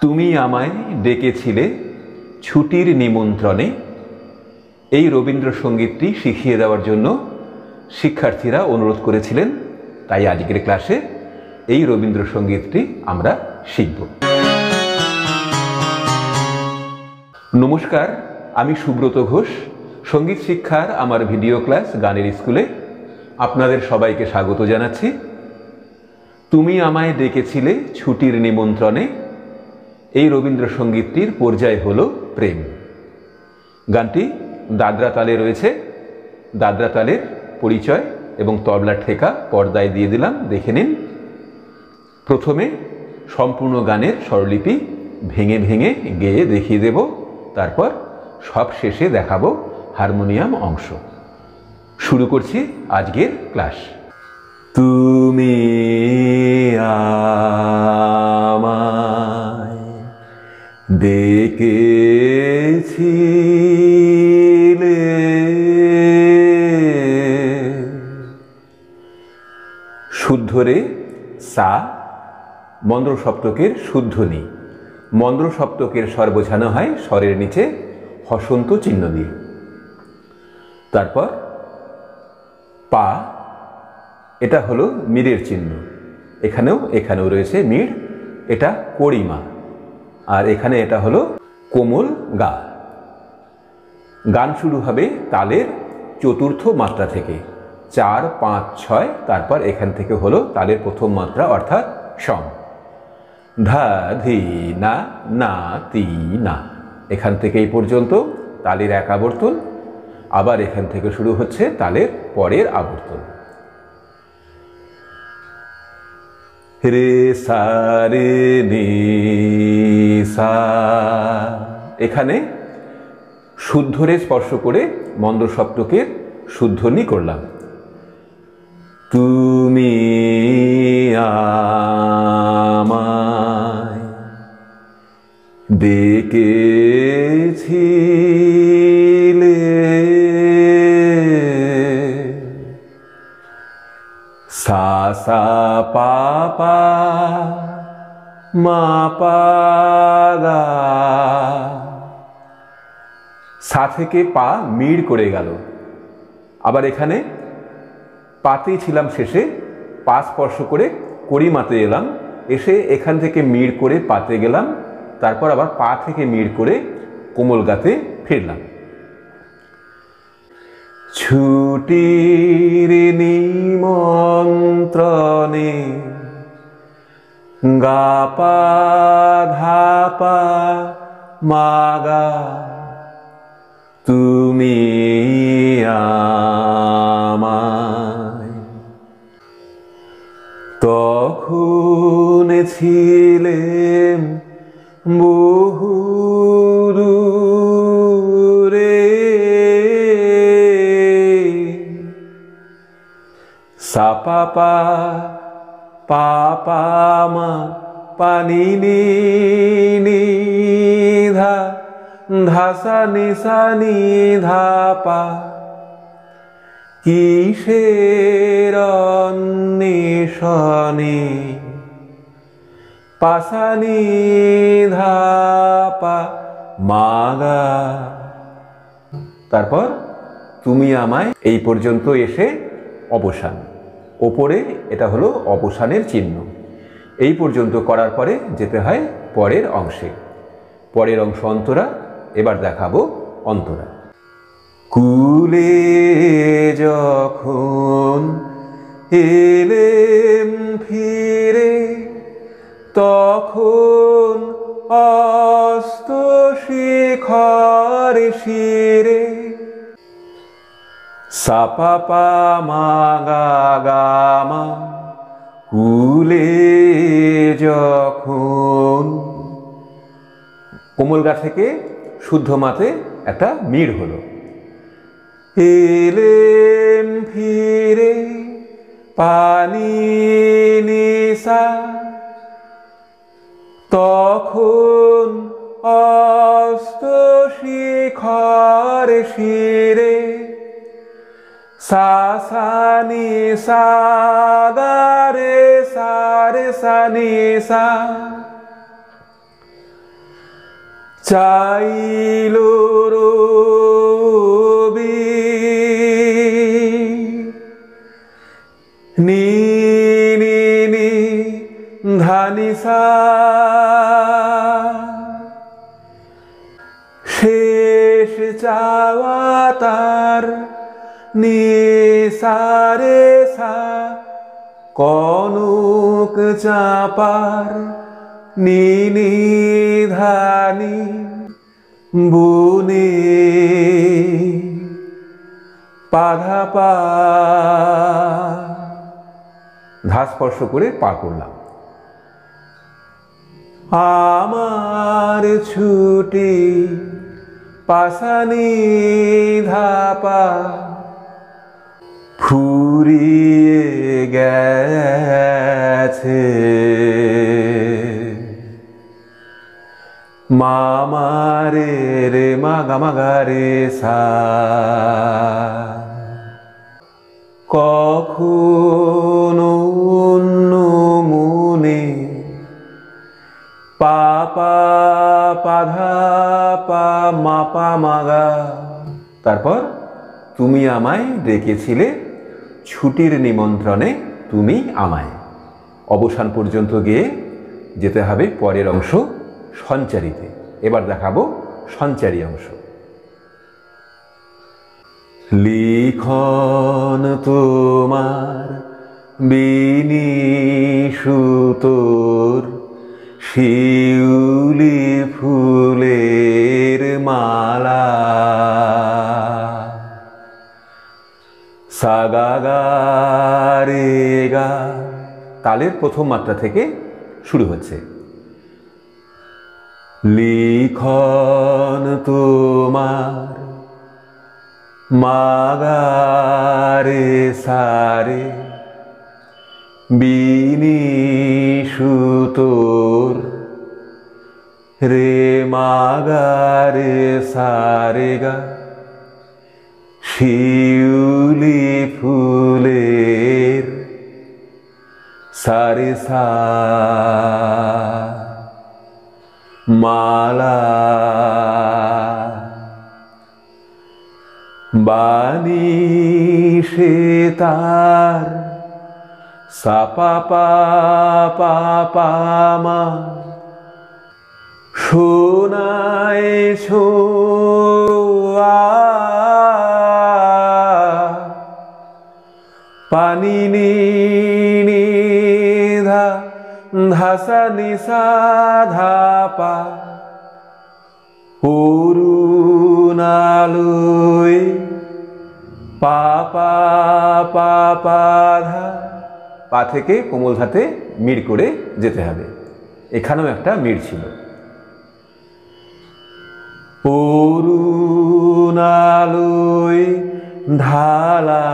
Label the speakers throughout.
Speaker 1: তুমি আমায় ডেকেছিলে ছুটির নিমন্ত্রণে। এই রবীন্দ্রসঙ্গীতটি শিখিয়ে দেওয়ার জন্য শিক্ষার্থীরা অনুরোধ করেছিলেন, তাই আজকের ক্লাসে এই রবীন্দ্রসঙ্গীতটি আমরা শিখব। নমস্কার, আমি সুব্রত ঘোষ। সঙ্গীত শিক্ষার আমার ভিডিও ক্লাস গানের স্কুলে আপনাদের সবাইকে স্বাগত জানাচ্ছি। তুমি আমায় ডেকেছিলে ছুটির নিমন্ত্রণে। এই রবীন্দ্রসঙ্গীতটির পর্যায় হলো প্রেম। গানটি দাদরা তালে রয়েছে। দাদরা তালের পরিচয় এবং তবলার ঠেকা পর্দায় দিয়ে দিলাম, দেখে নিন। প্রথমে সম্পূর্ণ গানের স্বরলিপি ভেঙে ভেঙে গেয়ে দেখিয়ে দেব, তারপর সব শেষে দেখাবো হারমোনিয়াম অংশ। শুরু করছি আজকের ক্লাস। তুমি আমায় ডেকেছিলে, শুদ্ধ রে সা, মন্দ্র সপ্তকের শুদ্ধ নি। মন্দ্র সপ্তকের স্বর বোঝানো হয় স্বরের নিচে হসন্ত চিহ্ন দিয়ে। তারপর পা, এটা হলো মীরের চিহ্ন। এখানেও রয়েছে মীর, এটা কড়িমা। আর এখানে এটা হলো কোমল গা। গান শুরু হবে তালের চতুর্থ মাত্রা থেকে, 4, 5, 6। তারপর এখান থেকে হলো তালের প্রথম মাত্রা, অর্থাৎ সম। ধা ধি না না তি না। এখান থেকে এই পর্যন্ত তালের এক আবর্তন। আবার এখান থেকে শুরু হচ্ছে তালের পরের আবর্তন। রে সা রে নি সা। এখানে শুদ্ধ রে স্পর্শ করে মন্দ্র সপ্তকের শুদ্ধ নি করলাম। তুমি আমায় ডেকেছিলে, সা সা পা পা মা পা গা। সা থেকে পা মিড় করে গেল। আবার এখানে পাতেই ছিলাম শেষে, পা স্পর্শ করে কড়িমাতে এলাম, এসে এখান থেকে মিড় করে পাতে গেলাম, তারপর আবার পা থেকে মিড় করে কোমল গাতে ফিরলাম। ছুটির নিমন্ত্রণে গা পা ধা পা মা গা। তুমি আমায় তখন ছিলেম বহু দূরে, সা পা পা পা পা মা পানি নি নি ধা ধা সা নি ধা পা। কিসের অন্বেষণে পা সা নি ধা পা মা গা। তারপর তুমি আমায় এই পর্যন্ত এসে অবসান। ওপরে এটা হলো অবসানের চিহ্ন। এই পর্যন্ত করার পরে যেতে হয় পরের অংশে। পরের অংশ অন্তরা। এবার দেখাবো অন্তরা। কুলে যখন এলেম ফিরে, তখন অস্ত শিখর শিরে। সা পা পা মা গা গা মা। কুলে যখন, কোমল গা থেকে শুদ্ধ মাতে একটা মিড় হলো। এলেম ফিরে পানি নিসা, তখন অস্ত শিখর শিরে। সা সা নি সা গা রে সা রে সা নি সা। চাইল রবি নি নি নি ধানিসা শেষ চাওয়া তার নিসারে সা কনক চাপার নি ধানি বুনে পাধা পা ধা স্পর্শ করে পা করলাম। আমার ছুটি পাশানি ধাপা ফুরিয়ে গেছে মামারে রে মাগামাগারে সা কখনো অন্য মনে পাপা পাধা পা মাপা মাগা। তারপর তুমি আমায় ডেকেছিলে ছুটির নিমন্ত্রণে তুমি আমায়। অবসান পর্যন্ত গিয়ে যেতে হবে পরের অংশ সঞ্চারিতে। এবার দেখাবো সঞ্চারী অংশ। লিখন তোমার বিনিশুতোর শিউলি ফুলের মালা সাগাগারে গা তালের প্রথম মাত্রা থেকে শুরু হচ্ছে। লিখন তোমার মাগারে সারে বিনিশুতোর রে মাগারে সারে গা শিউলি ফুলের সারে সা মালা বানিশে তার সাপা পা পা পা মা শোনায় ছোয়া পানি নি নি ধা ধাসা নিসা ধা পা অরুণালয় পা পা পা পা ধা পা থেকে কোমল ধাতে মিড় করে যেতে হবে। এখানেও একটা মিড় ছিল। অরুণালয় ঢালা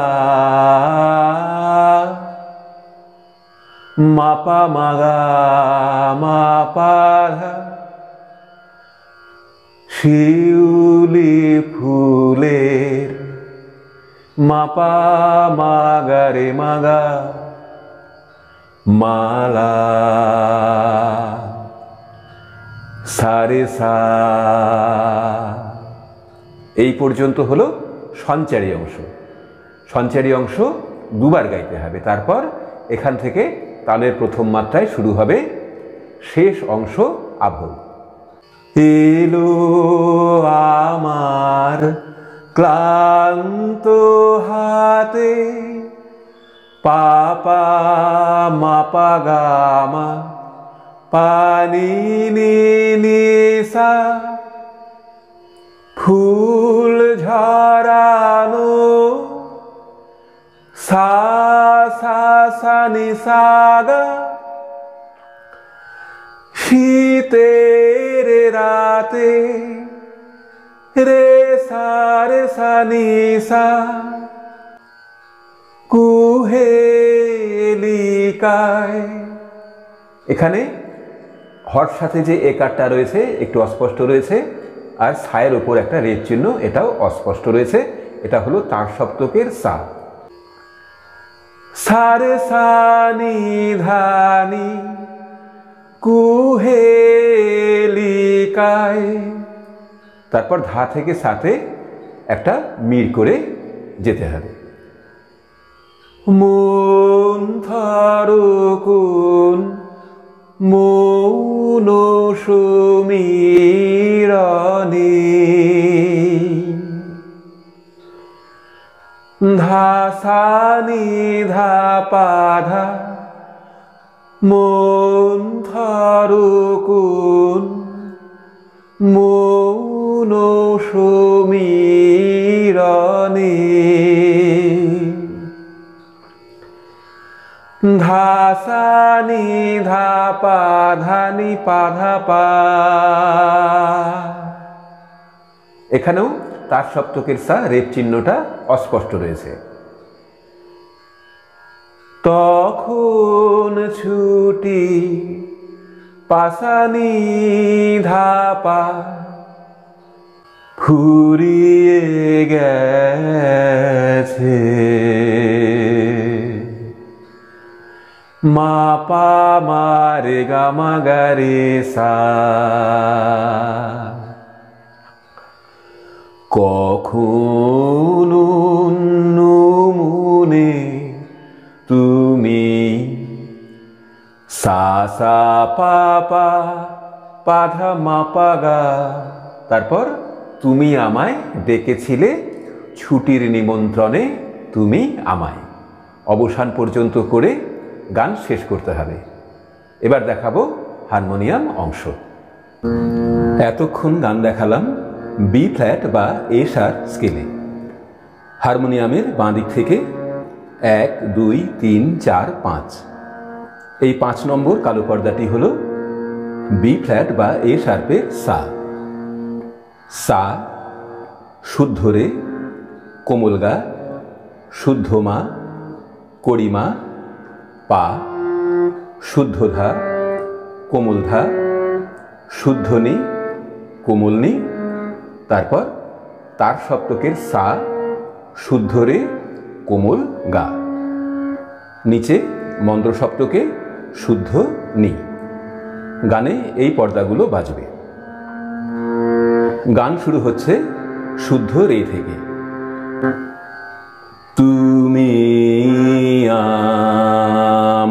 Speaker 1: মাপা মাগা মাপা ধা শিউলি ফুলের মাপা মাগারে মাগা মালা সারে সা। এই পর্যন্ত হলো সঞ্চারী অংশ। সঞ্চারী অংশ দুবার গাইতে হবে। তারপর এখান থেকে তালের প্রথম মাত্রায় শুরু হবে শেষ অংশ আভোগ। এলো আমার ক্লান্ত হাতে পাপা মাপা গামা পানি নিসা ফুল ঝরানো সা সা সা নিসাগা শীতের রাতে রে সারে সা নিসা কুহেলিকায়। এখানে হর সাথে যে একারটা রয়েছে একটু অস্পষ্ট রয়েছে, আর সায়ের উপর একটা রেড চিহ্ন, এটাও অস্পষ্ট রয়েছে। এটা হলো তার সপ্তকের সা। সারে সানি ধানি কুহেলিকায় তারপর ধা থেকে সাথে একটা মিড় করে যেতে হবে। মন থারকুন মৌন সমীরণে ধা সা নি ধা পা ধা মন থারকুন মৌন সমীরণে ধা সা নি ধা পা ধা নি পা ধা পা। এখানেও তার সপ্তকের সা রেপ চিহ্নটা অস্পষ্ট রয়েছে। তখন ছুটি পাসানি ধা পা ফুরিয়ে গেছে মা পা মা রে গা মা গা রে সা। কখনো মনে তুমি সা সা পা পা পা ধা মা পা গা। তারপর তুমি আমায় ডেকেছিলে ছুটির নিমন্ত্রণে তুমি আমায়, অবসান পর্যন্ত করে গান শেষ করতে হবে। এবার দেখাবো হারমোনিয়াম অংশ। এতক্ষণ গান দেখালাম বি ফ্ল্যাট বা এ শার স্কেলে। হারমোনিয়ামের বাঁ দিক থেকে 1 2 3 4 5, এই 5 নম্বর কালো পর্দাটি হল বি ফ্ল্যাট বা এ শার্পের সা। সা, শুদ্ধ রে, কোমল গা, শুদ্ধ মা, কড়িমা, পা, শুদ্ধ ধা, কোমল ধা, শুদ্ধ নি, কোমল নি, তারপর তার সপ্তকের সা, শুদ্ধ রে, কোমল গা, নিচে মন্দ্র সপ্তকে শুদ্ধ নি। গানে এই পর্দাগুলো বাজবে। গান শুরু হচ্ছে শুদ্ধ রে থেকে। তুমি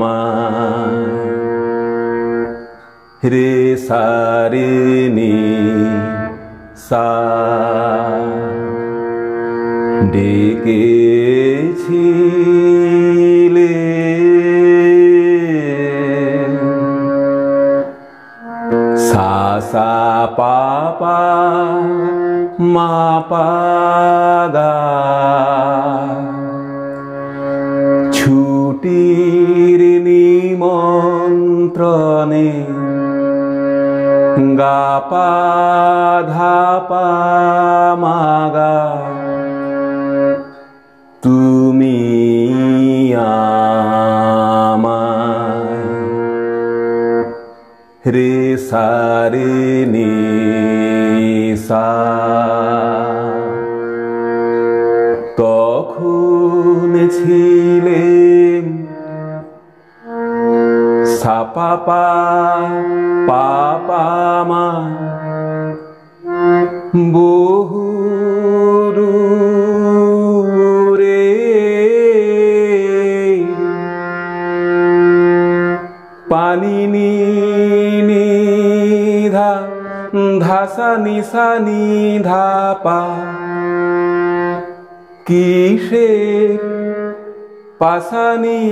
Speaker 1: আমায় রে সা রে নি সা ডেকেছিলে সা সা পা পা মা পা গা। ছুটির নিমন্ত্রণে গা পা ধা পা মা গা। তুমি আমায় রে সা রে নি সা। তখন ছিলেম সা পা পা পা পা মা বহু দূরে পানি নি নি ধা ধা সা নি সা নি ধা পা। কিসের পাসানি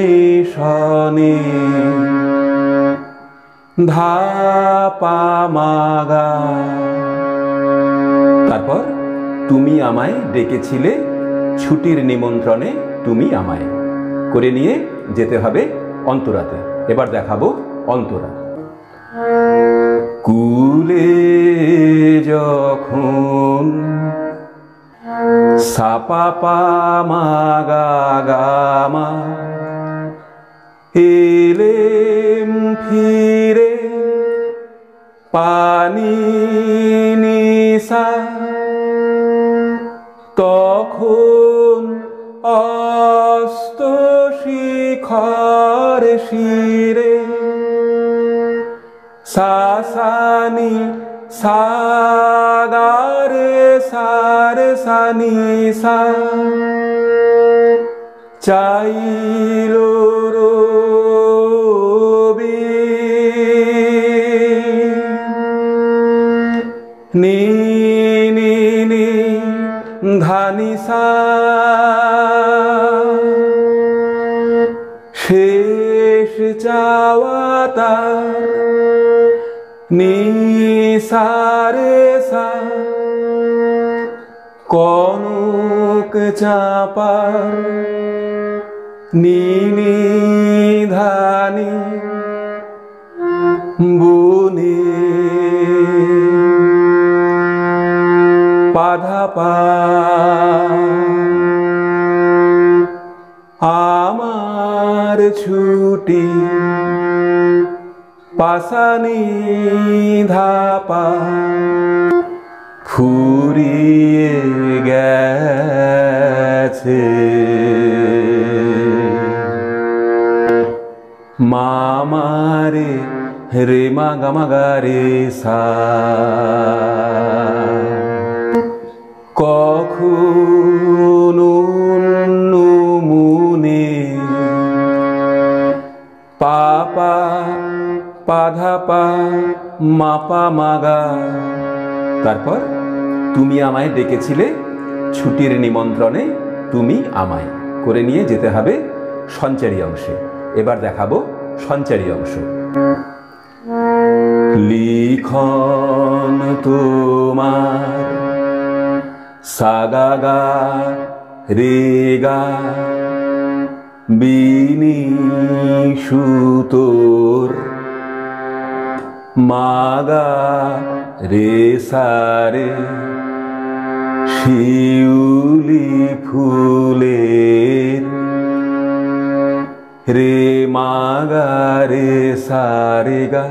Speaker 1: অন্বেষণে ধা পা মা গা। তারপর তুমি আমায় ডেকেছিলে ছুটির নিমন্ত্রণে তুমি আমায় করে নিয়ে যেতে হবে অন্তরাতে। এবার দেখাবো অন্তরা। কুলে যখন সা পা পা মা গা গা মা এলেম ফিরে পানি নিশা। তখন অস্ত শিখর শিরে সা সা নি সা গা রে সা রে সা নি সা চাইলো রবি নি নি নি ধা নি সা শেষ চাওয়া তার নি সা রে সা কনক চাপার নি নি ধা নি বনে পা ধা পা আমার ছুটি পা সা নি ধা পা ফুরিয়ে গেছে মামারে রে মা গা মা গা রে সা কখনো মুনে পাপা পা ধা পা মা পা মা গা। তারপর তুমি আমায় ডেকেছিলে ছুটির নিমন্ত্রণে তুমি আমায় করে নিয়ে যেতে হবে সঞ্চারী অংশে। এবার দেখাবো সঞ্চারী অংশ। লিখন তোমার সা গা গা রে গা বিনি সুতোর মা গা রে সা রে শিউলি ফুলের রে মা গা রে সা রে গা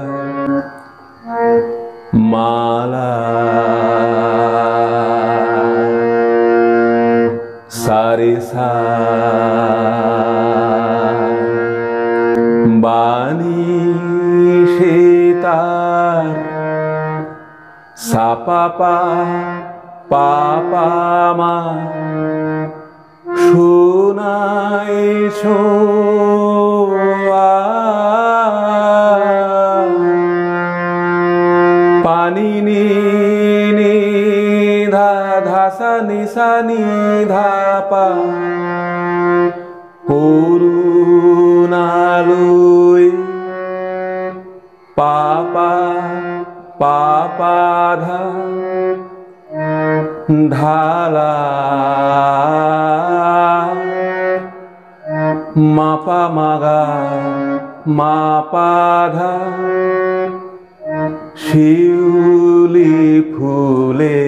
Speaker 1: মালা সা রে সা বাণী সে তার সা পা পা পা পা মা শোনায় ছোঁয়া পানি নি নি ধা ধা সা নি সা নি ধা পা করুণালয় পা পা পা পা ধা ঢালা মা পা মা গা মা পা ধা শিউলি ফুলে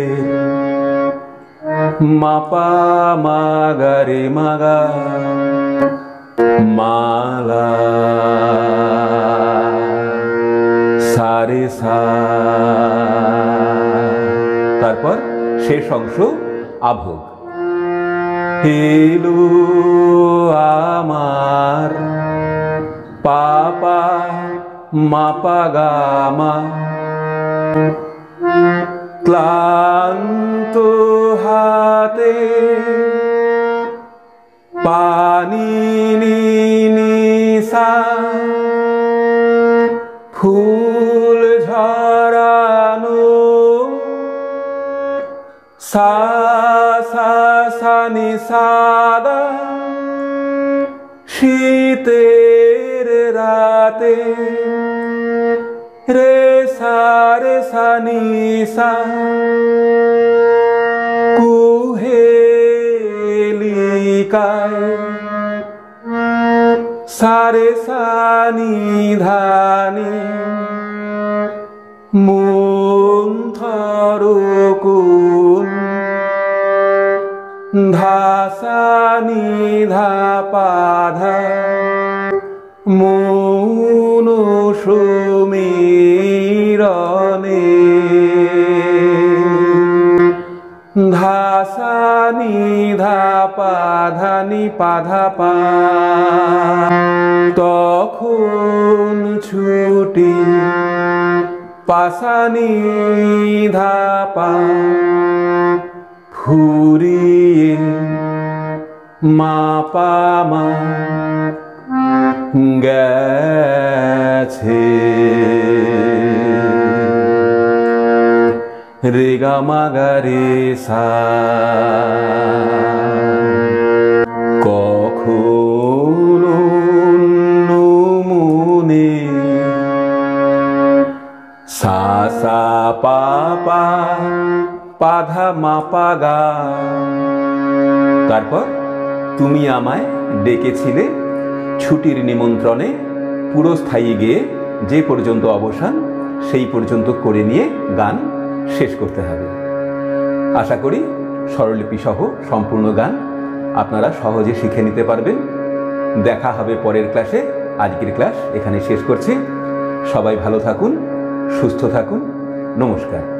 Speaker 1: মা পা মা গা রে মা গা মালা সা রে সা। তারপর শেষ অংশ আভোগ। এলো আমার পা পা মা পা গা মা ক্লান্ত হাতে পানি নি নি সা ফুল ঝরানো সা সা সা নি সা গা শীতের রাতে রে সা নি সা কুহেলিকায় সা রে সা নি ধা নি মন্থর কুল ধা সা নি ধা পা ধা মৌন সমীরণে ধা সা নি ধা পা ধা নি পা ধা পা। তখন ছুটি পাসানি ধাপা ফুরিয়ে মাপা মা গেছে রে গা মা গা রে সা কখনো মনে সা সা পা পা পাধা মাপা গা। তারপর তুমি আমায় ডেকেছিলে ছুটির নিমন্ত্রণে, পুরস্থায়ী গেয়ে যে পর্যন্ত অবসান সেই পর্যন্ত করে নিয়ে গান শেষ করতে হবে। আশা করি স্বরলিপি সহ সম্পূর্ণ গান আপনারা সহজে শিখে নিতে পারবেন। দেখা হবে পরের ক্লাসে। আজকের ক্লাস এখানে শেষ করছি। সবাই ভালো থাকুন, সুস্থ থাকুন। নমস্কার।